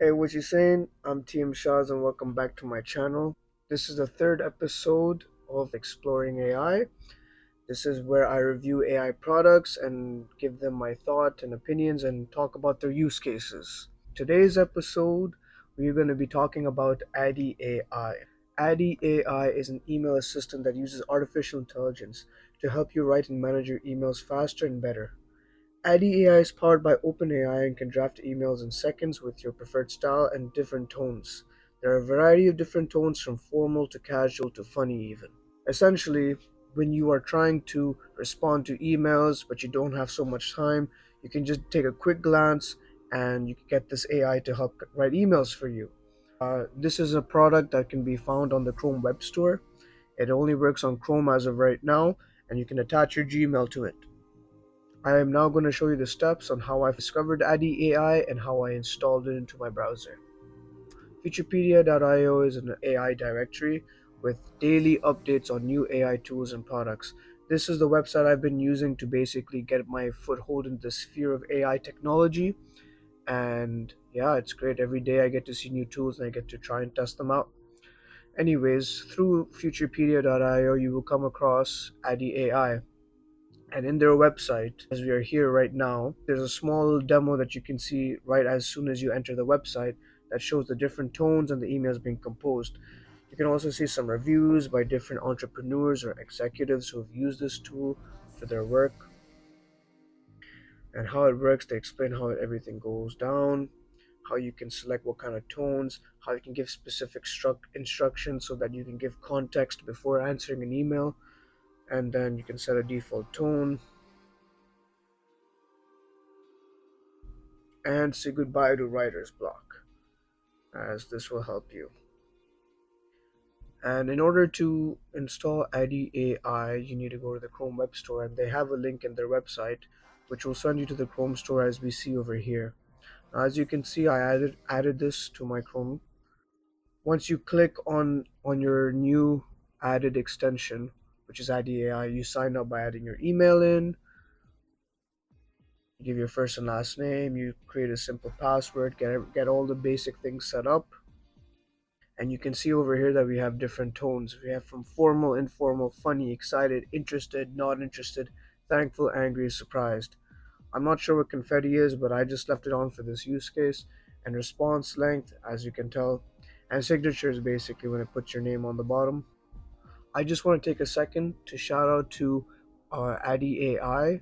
Hey, what you saying? I'm TM Shaz and welcome back to my channel. This is the third episode of Exploring AI. This is where I review AI products and give them my thought and opinions and talk about their use cases. Today's episode, we're going to be talking about Addy-AI. Addy-AI is an email assistant that uses artificial intelligence to help you write and manage your emails faster and better. Addy-AI is powered by OpenAI and can draft emails in seconds with your preferred style and different tones. There are a variety of different tones from formal to casual to funny even. Essentially, when you are trying to respond to emails but you don't have so much time, you can just take a quick glance and you can get this AI to help write emails for you. This is a product that can be found on the Chrome Web Store. It only works on Chrome as of right now, and you can attach your Gmail to it. I am now going to show you the steps on how I discovered Addy-AI and how I installed it into my browser. Futurepedia.io is an AI directory with daily updates on new AI tools and products. This is the website I've been using to basically get my foothold in the sphere of AI technology. And yeah, it's great. Every day I get to see new tools and I get to try and test them out. Anyways, through Futurepedia.io, you will come across Addy-AI. And in their website, as we are here right now, there's a small demo that you can see right as soon as you enter the website that shows the different tones and the emails being composed. You can also see some reviews by different entrepreneurs or executives who have used this tool for their work and how it works. They explain how everything goes down, how you can select what kind of tones, how you can give specific instructions so that you can give context before answering an email, and then you can set a default tone and say goodbye to writer's block, as this will help you. And in order to install Addy-AI, you need to go to the Chrome Web Store, and they have a link in their website which will send you to the Chrome Store as we see over here. Now, as you can see, I added this to my Chrome. Once you click on your new added extension, which is Addy-AI, you sign up by adding your email in, you give your first and last name, you create a simple password, get all the basic things set up. And you can see over here that we have different tones. We have from formal, informal, funny, excited, interested, not interested, thankful, angry, surprised. I'm not sure what confetti is, but I just left it on for this use case. And response length, as you can tell, and signature is basically when it puts your name on the bottom. I just want to take a second to shout out to Addy AI.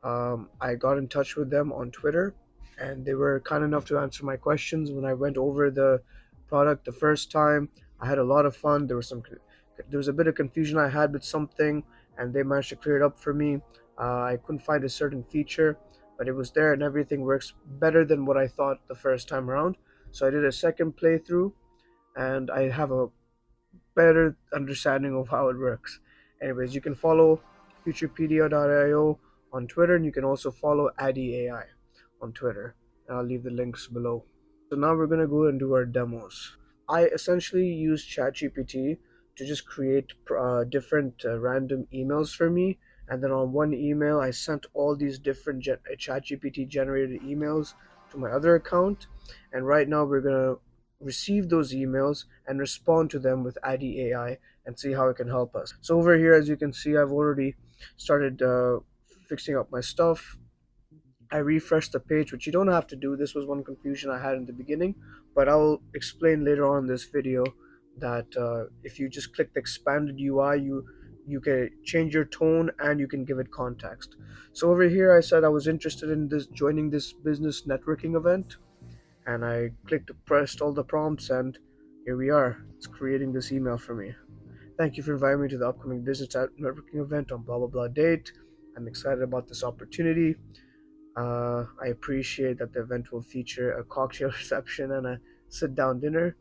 I got in touch with them on Twitter, and they were kind enough to answer my questions when I went over the product the first time. I had a lot of fun. There was a bit of confusion I had with something, and they managed to clear it up for me. I couldn't find a certain feature, but it was there, and everything works better than what I thought the first time around. So I did a second playthrough, and I have a better understanding of how it works. Anyways, you can follow Futurepedia.io on Twitter, and you can also follow Addy.AI on Twitter. And I'll leave the links below. So now we're gonna go and do our demos. I essentially use ChatGPT to just create different random emails for me, and then on one email I sent all these different ChatGPT generated emails to my other account, and right now we're gonna receive those emails and respond to them with Addy-AI and see how it can help us. So over here, as you can see, I've already started fixing up my stuff. I refreshed the page, which you don't have to do. This was one confusion I had in the beginning, but I'll explain later on in this video that if you just click the expanded UI, you can change your tone and you can give it context. So over here, I said I was interested in this joining this business networking event, and I clicked pressed all the prompts, and here we are. It's creating this email for me. Thank you for inviting me to the upcoming business networking event on blah blah blah date. I'm excited about this opportunity. I appreciate that the event will feature a cocktail reception and a sit down dinner.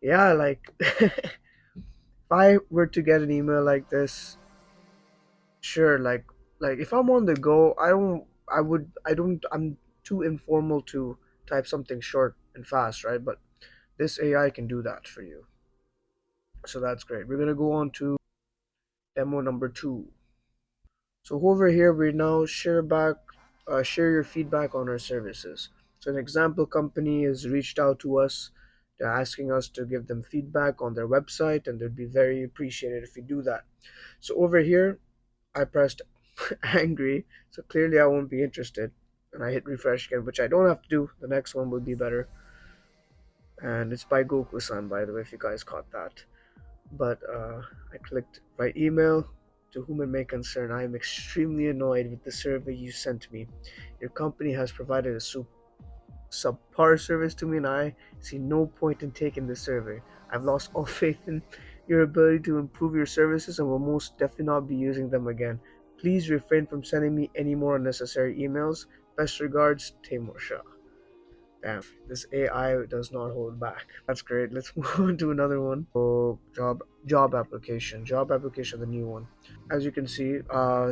Yeah, like if I were to get an email like this, sure, like if I'm on the go, I'm too informal to type something short and fast, right? But this AI can do that for you. So that's great. We're gonna go on to demo number 2. So over here we now share your feedback on our services. So an example company has reached out to us. They're asking us to give them feedback on their website, and they'd be very appreciated if we do that. So over here, I pressed angry, so clearly I won't be interested. And I hit refresh again, which I don't have to do. The next one will be better. And it's by Goku-san, by the way, if you guys caught that. But I clicked write email. To whom it may concern, I am extremely annoyed with the survey you sent me. Your company has provided a subpar service to me, and I see no point in taking the survey. I've lost all faith in your ability to improve your services and will most definitely not be using them again. Please refrain from sending me any more unnecessary emails. Best regards, Taimur Shah. Damn, this AI does not hold back. That's great. Let's move on to another one. So, job application, the new one. As you can see,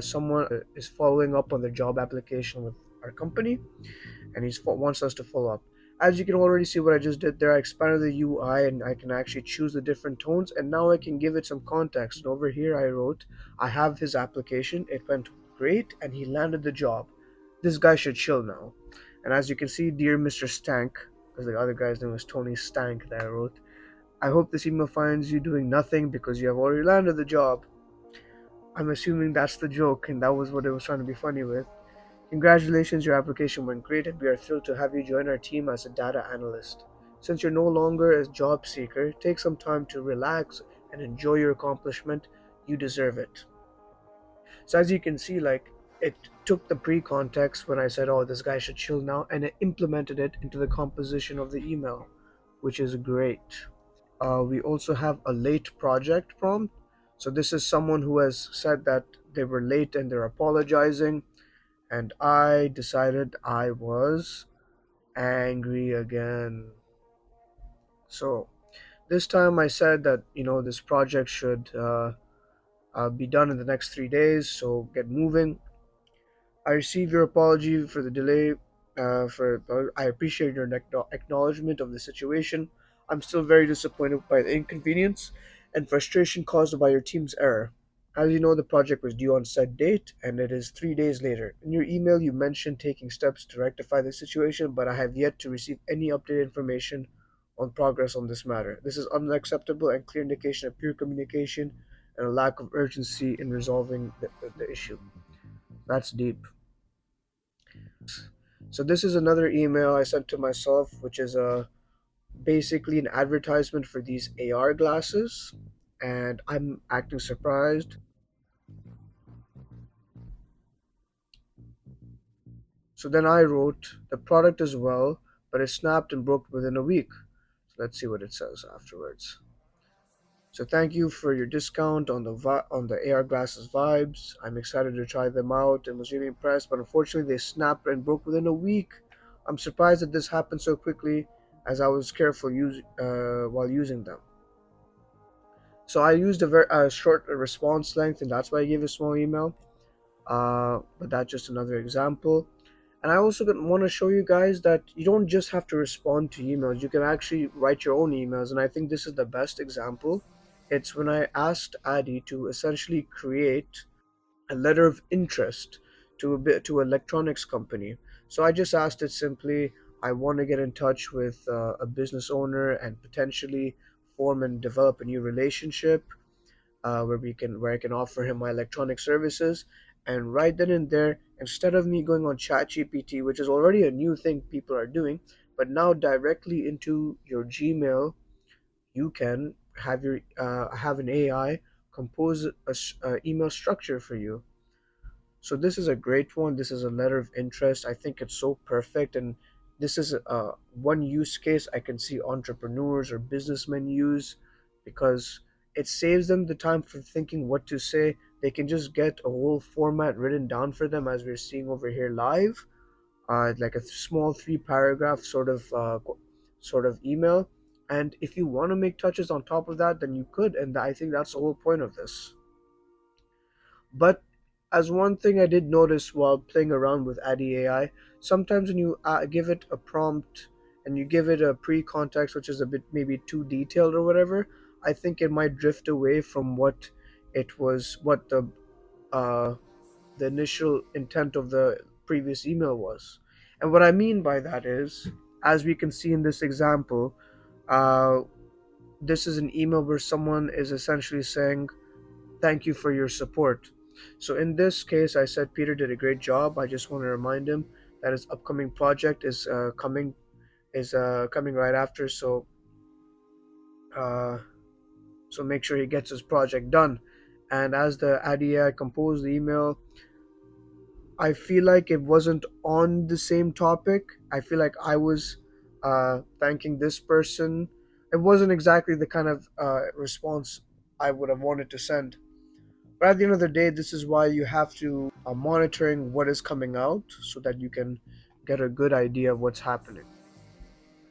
someone is following up on their job application with our company, and wants us to follow up. As you can already see what I just did there, I expanded the UI and I can actually choose the different tones, and now I can give it some context. And over here I wrote, I have his application, it went great and he landed the job. This guy should chill now. And as you can see, dear Mr. Stank, because the other guy's name was Tony Stank that I wrote, I hope this email finds you doing nothing because you have already landed the job. I'm assuming that's the joke and that was what it was trying to be funny with. Congratulations, your application went great, and we are thrilled to have you join our team as a data analyst. Since you're no longer a job seeker, take some time to relax and enjoy your accomplishment. You deserve it. So, as you can see, like, it took the pre context when I said, oh, this guy should chill now, and it implemented it into the composition of the email, which is great. We also have a late project prompt. So, this is someone who has said that they were late and they're apologizing, and I decided I was angry again. So this time I said that this project should be done in the next 3 days. So get moving. I receive your apology for the delay. I appreciate your acknowledgement of the situation. I'm still very disappointed by the inconvenience and frustration caused by your team's error. As you know, the project was due on said date, and it is 3 days later. In your email, you mentioned taking steps to rectify the situation, but I have yet to receive any updated information on progress on this matter. This is unacceptable and clear indication of pure communication and a lack of urgency in resolving the issue. That's deep. So this is another email I sent to myself, which is basically an advertisement for these AR glasses, and I'm acting surprised. So then I wrote, the product is well, but it snapped and broke within a week. So let's see what it says afterwards. So thank you for your discount on on the AR glasses vibes. I'm excited to try them out and was really impressed, but unfortunately they snapped and broke within a week. I'm surprised that this happened so quickly, as I was careful while using them. So I used a very short response length, and that's why I gave a small email. But that's just another example. And I also want to show you guys that you don't just have to respond to emails. You can actually write your own emails, and I think this is the best example. It's when I asked Addy to essentially create a letter of interest to an electronics company. So I just asked it simply. I want to get in touch with a business owner and potentially form and develop a new relationship where I can offer him my electronic services. And right then and there, instead of me going on ChatGPT, which is already a new thing people are doing, but now directly into your Gmail, you can have an AI compose a email structure for you. So this is a great one. This is a letter of interest. I think it's so perfect, and this is one use case I can see entrepreneurs or businessmen use because it saves them the time for thinking what to say. They can just get a whole format written down for them as we're seeing over here live, like a small three paragraph sort of email. And if you want to make touches on top of that, then you could, and I think that's the whole point of this. But as one thing I did notice while playing around with Addy-AI, sometimes when you give it a prompt and you give it a pre-context, which is a bit maybe too detailed or whatever, I think it might drift away from what uh, the initial intent of the previous email was. And what I mean by that is, as we can see in this example, uh, this is an email where someone is essentially saying, "Thank you for your support." So in this case, I said Peter did a great job. I just want to remind him that his upcoming project is coming right after. Uh, so make sure he gets his project done. And as the Addy-AI composed the email, I feel like it wasn't on the same topic. I feel like I was thanking this person. It wasn't exactly the kind of response I would have wanted to send. But at the end of the day, this is why you have to monitoring what is coming out so that you can get a good idea of what's happening.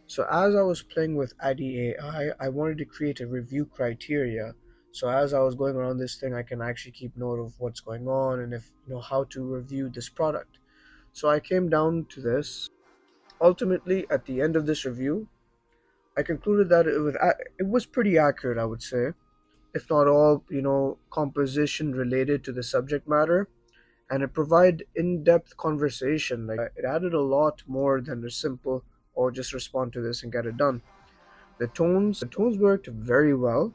So as I was playing with Addy-AI, I wanted to create a review criteria. So as I was going around this thing, I can actually keep note of what's going on and if how to review this product. So I came down to this. Ultimately, at the end of this review, I concluded that it was pretty accurate, I would say, if not all, composition related to the subject matter, and it provided in-depth conversation. Like it added a lot more than a simple or just respond to this and get it done. The tones worked very well,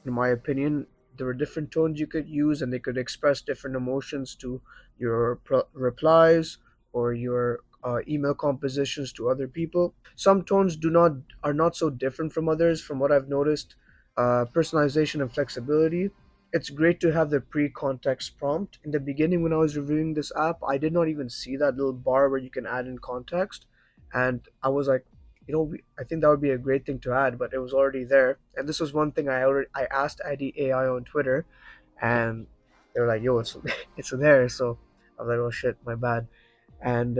in my opinion. There were different tones you could use, and they could express different emotions to your replies or your email compositions to other people. Some tones do not are not so different from others. From what I've noticed, personalization and flexibility. It's great to have the pre-context prompt. In the beginning, when I was reviewing this app, I did not even see that little bar where you can add in context, and I was like, I think that would be a great thing to add, but it was already there. And this was one thing I asked Addy-AI on Twitter, and they were like, "Yo, it's it's there." So I was like, "Oh shit, my bad." And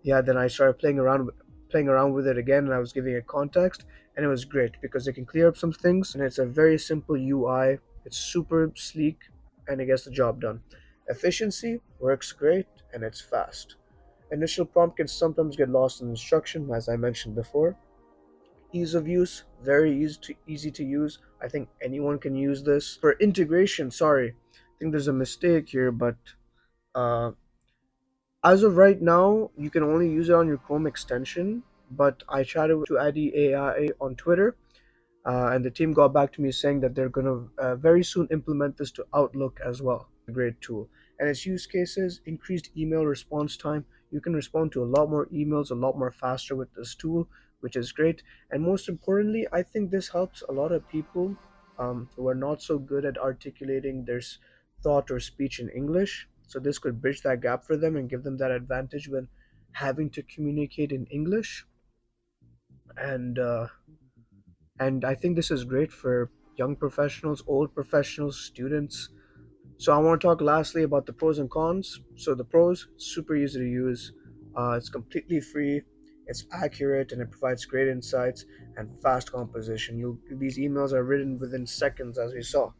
yeah, then I started playing around with it again, and I was giving it context, and it was great because it can clear up some things, and it's a very simple UI. It's super sleek, and it gets the job done. Efficiency works great, and it's fast. Initial prompt can sometimes get lost in instruction, as I mentioned before. Ease of use, very easy to use. I think anyone can use this. For integration, sorry, I think there's a mistake here, but uh, as of right now, you can only use it on your Chrome extension. But I chatted to Addy-AI on Twitter, and the team got back to me saying that they're going to very soon implement this to Outlook as well. A great tool. And its use cases: increased email response time. You can respond to a lot more emails a lot more faster with this tool, which is great. And most importantly, I think this helps a lot of people who are not so good at articulating their thought or speech in English. So this could bridge that gap for them and give them that advantage when having to communicate in English. And I think this is great for young professionals, old professionals, students. So I want to talk lastly about the pros and cons. So the pros: super easy to use, it's completely free, it's accurate, and it provides great insights and fast composition. These emails are written within seconds, as we saw.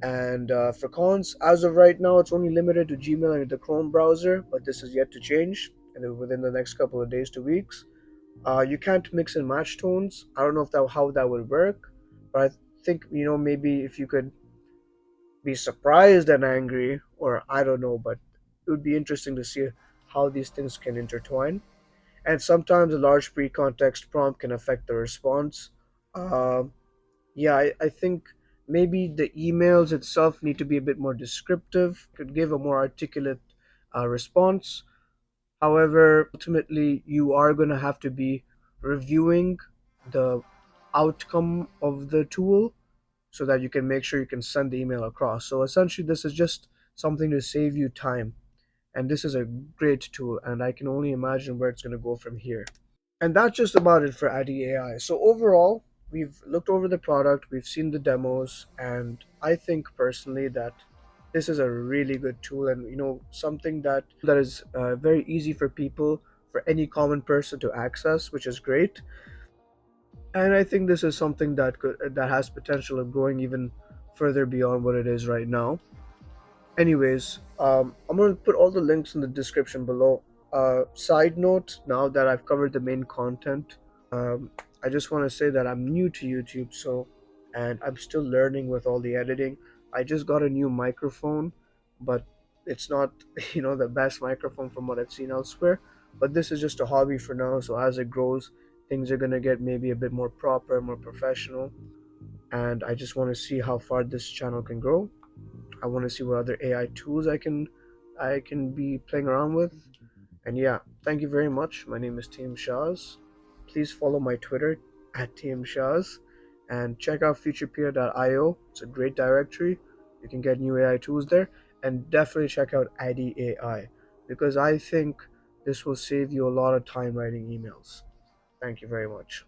And for cons, as of right now, it's only limited to Gmail and the Chrome browser, but this is yet to change and within the next couple of days to weeks. You can't mix and match tones. I don't know how that would work, but I think maybe if you could be surprised and angry, or I don't know, but it would be interesting to see how these things can intertwine. And sometimes a large pre-context prompt can affect the response. Um yeah, I think maybe the emails itself need to be a bit more descriptive, could give a more articulate response. However, ultimately, you are going to have to be reviewing the outcome of the tool so that you can make sure you can send the email across. So essentially, this is just something to save you time. And this is a great tool, and I can only imagine where it's going to go from here. And that's just about it for Addy-AI. So overall, we've looked over the product, we've seen the demos, and I think personally that this is a really good tool, and something that is very easy for people, for any common person to access, which is great. And I think this is something that has potential of growing even further beyond what it is right now. Anyways, I'm going to put all the links in the description below. Side note: now that I've covered the main content, I just want to say that I'm new to YouTube, and I'm still learning with all the editing. I just got a new microphone, but it's not the best microphone from what I've seen elsewhere. But this is just a hobby for now. So as it grows, things are gonna get maybe a bit more proper, more professional. And I just want to see how far this channel can grow. I want to see what other AI tools I can be playing around with. And yeah, thank you very much. My name is Tim Shaz. Please follow my Twitter at Tim Shaz and check out futurepeer.io. It's a great directory. You can get new AI tools there, and definitely check out Addy-AI because I think this will save you a lot of time writing emails. Thank you very much.